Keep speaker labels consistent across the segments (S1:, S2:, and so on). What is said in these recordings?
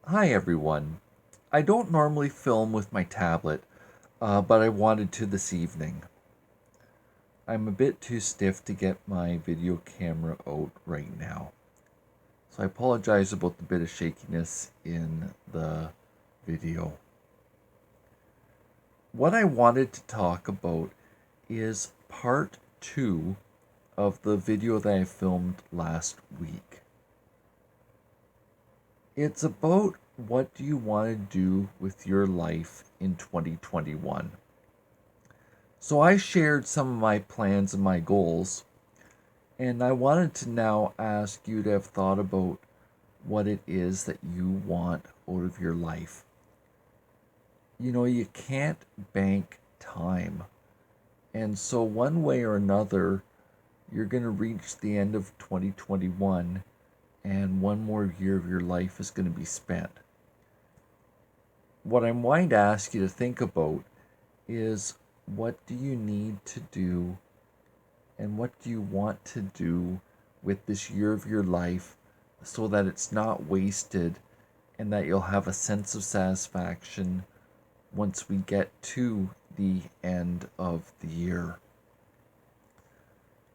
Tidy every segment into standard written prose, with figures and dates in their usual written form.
S1: Hi everyone. I don't normally film with my tablet, but I wanted to this evening. I'm a bit too stiff to get my video camera out right now, so I apologize about the bit of shakiness in the video. What I wanted to talk about is part 2 of the video that I filmed last week. It's about what do you want to do with your life in 2021. So I shared some of my plans and my goals, and I wanted to now ask you to have thought about what it is that you want out of your life. You know, you can't bank time. And so one way or another, you're going to reach the end of 2021 and one more year of your life is going to be spent. What I'm wanting to ask you to think about is what do you need to do and what do you want to do with this year of your life so that it's not wasted and that you'll have a sense of satisfaction once we get to the end of the year.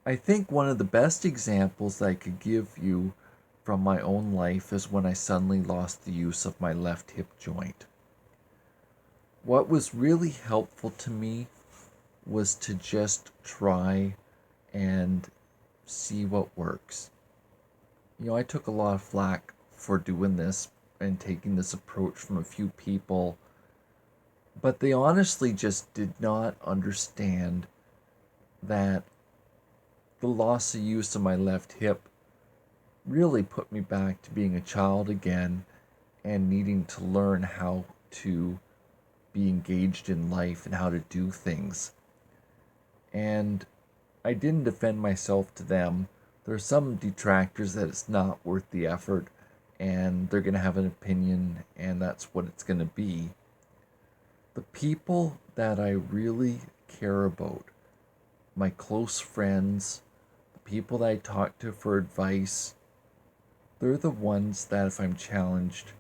S1: I think one of the best examples I could give you from my own life is when I suddenly lost the use of my left hip joint. What was really helpful to me was to just try and see what works. You know, I took a lot of flack for doing this and taking this approach from a few people, but they honestly just did not understand that the loss of use of my left hip really put me back to being a child again and needing to learn how to be engaged in life and how to do things. And I didn't defend myself to them. There are some detractors that it's not worth the effort and they're going to have an opinion and that's what it's going to be. The people that I really care about, my close friends, the people that I talk to for advice, they're the ones that if I'm challenged,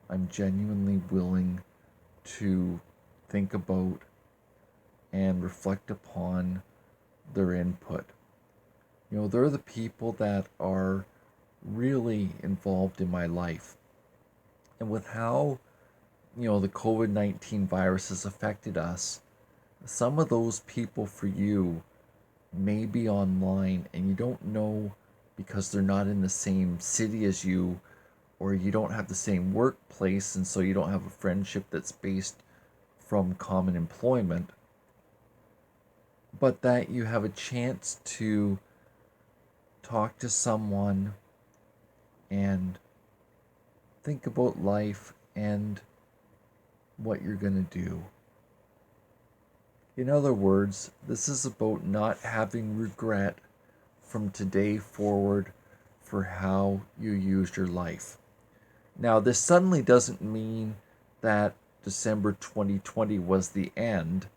S1: I'm genuinely willing to think about and reflect upon their input. You know, they're the people that are really involved in my life. And with how, the COVID-19 virus has affected us, some of those people for you may be online and you don't know because they're not in the same city as you or you don't have the same workplace and so you don't have a friendship that's based from common employment, but that you have a chance to talk to someone and think about life and what you're going to do. In other words, this is about not having regret from today forward for how you used your life. Now, this suddenly doesn't mean that December 2020 was the end.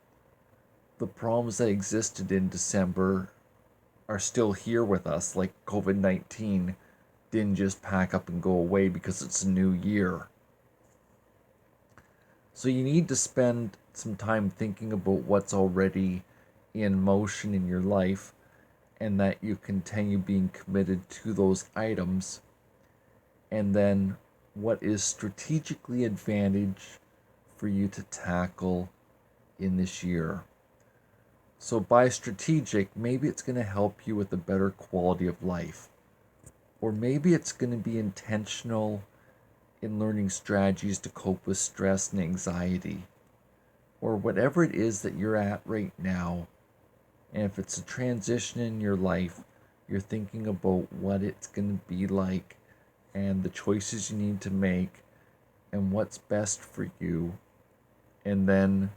S1: The problems that existed in December are still here with us, like COVID-19 didn't just pack up and go away because it's a new year. So you need to spend some time thinking about what's already in motion in your life and that you continue being committed to those items, and then what is strategically advantage for you to tackle in this year. So by strategic, maybe it's going to help you with a better quality of life. Or maybe it's going to be intentional in learning strategies to cope with stress and anxiety. Or whatever it is that you're at right now. And if it's a transition in your life, you're thinking about what it's going to be like and the choices you need to make and what's best for you. And then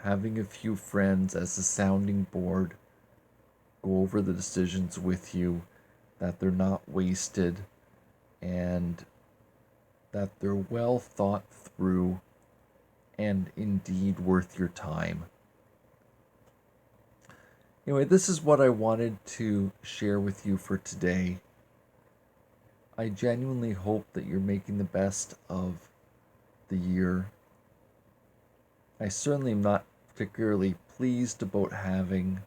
S1: having a few friends as a sounding board go over the decisions with you, that they're not wasted and that they're well thought through and indeed worth your time. Anyway, this is what I wanted to share with you for today. I genuinely hope that you're making the best of the year. I certainly am not particularly pleased about having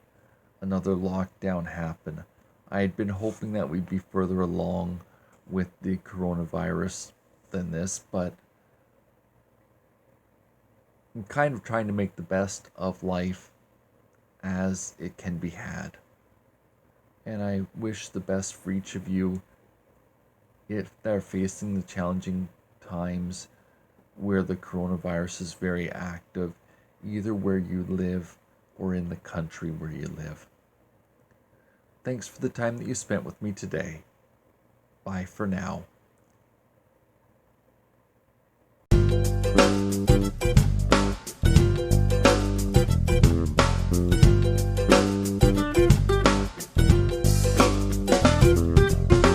S1: another lockdown happen. I had been hoping that we'd be further along with the coronavirus than this, but I'm kind of trying to make the best of life as it can be had. And I wish the best for each of you if they're facing the challenging times where the coronavirus is very active, either where you live or in the country where you live. Thanks for the time that you spent with me today. Bye for now.